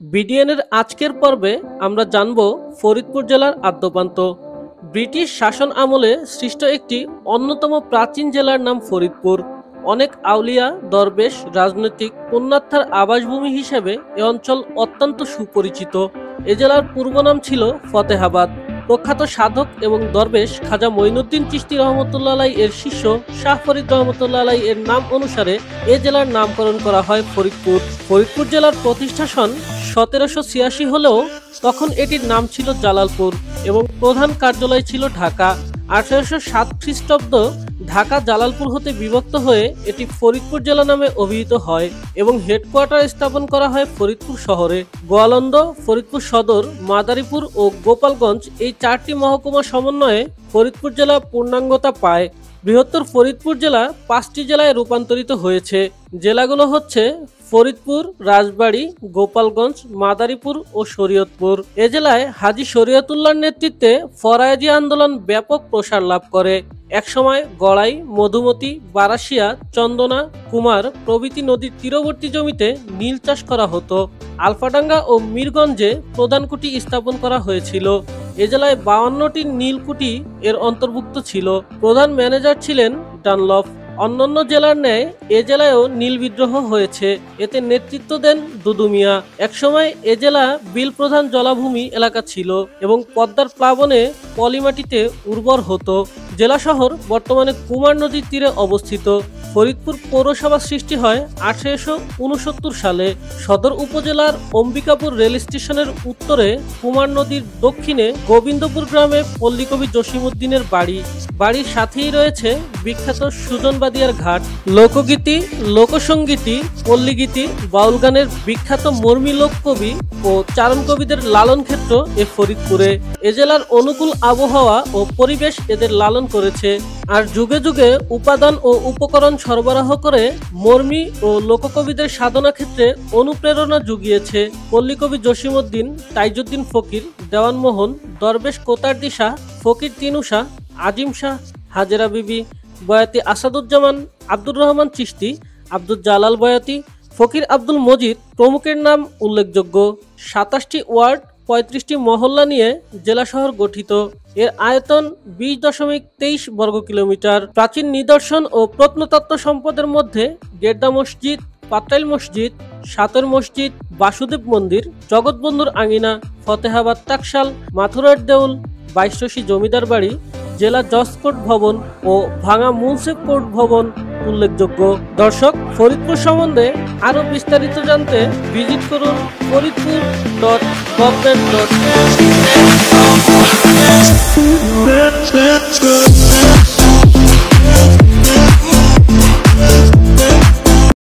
বিডিএনের আজকের পর্বে আমরা জানব ফরিদপুর জেলার আদ্যপ্রান্ত। ব্রিটিশ শাসন আমলে সৃষ্ট একটি অন্যতম প্রাচীন জেলার নাম ফরিদপুর। অনেক আউলিয়া দরবেশ রাজনৈতিক পুণ্যার্থের আবাসভূমি হিসেবে এ অঞ্চল অত্যন্ত সুপরিচিত। এ জেলার পূর্ব নাম ছিল ফতেহাবাদ। প্রখ্যাত সাধক এবং দরবেশ খাজা মঈনুদ্দিন চিশতি রহমতুল্লাহ আলাইহি এর শিষ্য শাহ ফরিদ রহমতুল্লাহ আলাইহি এর নাম অনুসারে এ জেলার নামকরণ করা হয় ফরিদপুর। ফরিদপুর জেলার প্রতিষ্ঠা সন 1786 হলেও তখন এটির নাম ছিল জালালপুর এবং প্রধান কার্যালয় ছিল ঢাকা। 1807 খ্রিস্টাব্দ ঢাকা জালালপুর হতে বিভক্ত হয়ে এটি ফরিদপুর জেলা নামে অভিহিত হয় এবং হেডকোয়ার্টার স্থাপন করা হয় ফরিদপুর শহরে। গোয়ালন্দ, ফরিদপুর সদর, মাদারীপুর ও গোপালগঞ্জ এই চারটি মহকুমা সমন্বয়ে ফরিদপুর জেলা পূর্ণাঙ্গতা পায়। বৃহত্তর ফরিদপুর জেলা 5টি জেলায় রূপান্তরিত হয়েছে। জেলাগুলো হচ্ছে ফরিদপুর, রাজবাড়ী, গোপালগঞ্জ, মাদারীপুর ও শরীয়তপুর। এ জেলায় হাজী শরীয়তুল্লাহর নেতৃত্বে ফরায়েজি আন্দোলন ব্যাপক প্রসার লাভ করে। একসময় গড়াই, মধুমতি, বারাসিয়া, চন্দনা, কুমার প্রভৃতি নদীর তীরবর্তী জমিতে নীল চাষ করা হতো। আলফাডাঙ্গা ও মিরগঞ্জে প্রধান কুঠি স্থাপন করা হয়েছিল। এ জেলায় 52টি নীলকুঠি এর অন্তর্ভুক্ত ছিল। প্রধান ম্যানেজার ছিলেন ডানলপ। অন্যান্য জেলার ন্যায় এ জেলায়ও নীল বিদ্রোহ হয়েছে। এতে নেতৃত্ব দেন দুদু মিয়া। একসময় এ জেলা বিল প্রধান জলাভূমি এলাকা ছিল এবং পদ্মার প্লাবনে পলিমাটিতে উর্বর হতো। জেলা শহর বর্তমানে কুমার নদীর তীরে অবস্থিত। ফরিদপুর পৌরসভা সৃষ্টি হয় 1869 সালে। সদর উপজেলার অম্বিকাপুর রেল স্টেশনের উত্তরে, কুমার নদীর দক্ষিণে গোবিন্দপুর গ্রামে পল্লীকবি জসিমউদ্দিনের বাড়ি। বাড়ির সাথেই রয়েছে বিখ্যাত সুজনবাদিয়ার ঘাট। লোকগীতি, লোকসঙ্গীতি, পল্লীগীতি, বাউল গানের বিখ্যাত মর্মী লোককবি ও চারণ কবিদের লালন ক্ষেত্র এ ফরিদপুরে। এ জেলার অনুকূল আবহাওয়া ও পরিবেশ এদের লালন করেছে আর যুগে যুগে উপাদান ও উপকরণ সরবরাহ করে মর্মী ও লোককবিদের সাধনা ক্ষেত্রে অনুপ্রেরণা জুগিয়েছে। পল্লীকবি জসিমউদ্দিন, তাইজউদ্দিন ফকির, দেওয়ান মোহন, দরবেশ কোতার্দি শাহ, ফকির তিনু শাহ, আজিম শাহ, হাজেরা বিবি, বয়াতি আসাদুজ্জামান, আব্দুর রহমান চিশতি, আব্দুল জালাল বয়াতি, ফকির আব্দুল মজিদ প্রমুখের নাম উল্লেখযোগ্য। 27টি ওয়ার্ড, 35টি মহল্লা নিয়ে জেলা শহর গঠিত। এর আয়তন 20.23 বর্গ কিলোমিটার। প্রাচীন নিদর্শন ও প্রত্নতত্ত্ব সম্পদের মধ্যে গেড্ডা মসজিদ, পাতাইল মসজিদ, সাতর মসজিদ, বাসুদেব মন্দির, জগৎবন্ধুর আঙিনা, ফতেহাবাদ টাকশাল, মাথুরার দেউল, বাইশরশি জমিদার বাড়ি, জেলা জজ কোর্ট ভবন ও ভাঙা মুন্সিফ কোর্ট ভবন উল্লেখযোগ্য। দর্শক, ফরিদপুর সম্বন্ধে আরো বিস্তারিত জানতে ভিজিট করুন ফরিদপুর.gov.in।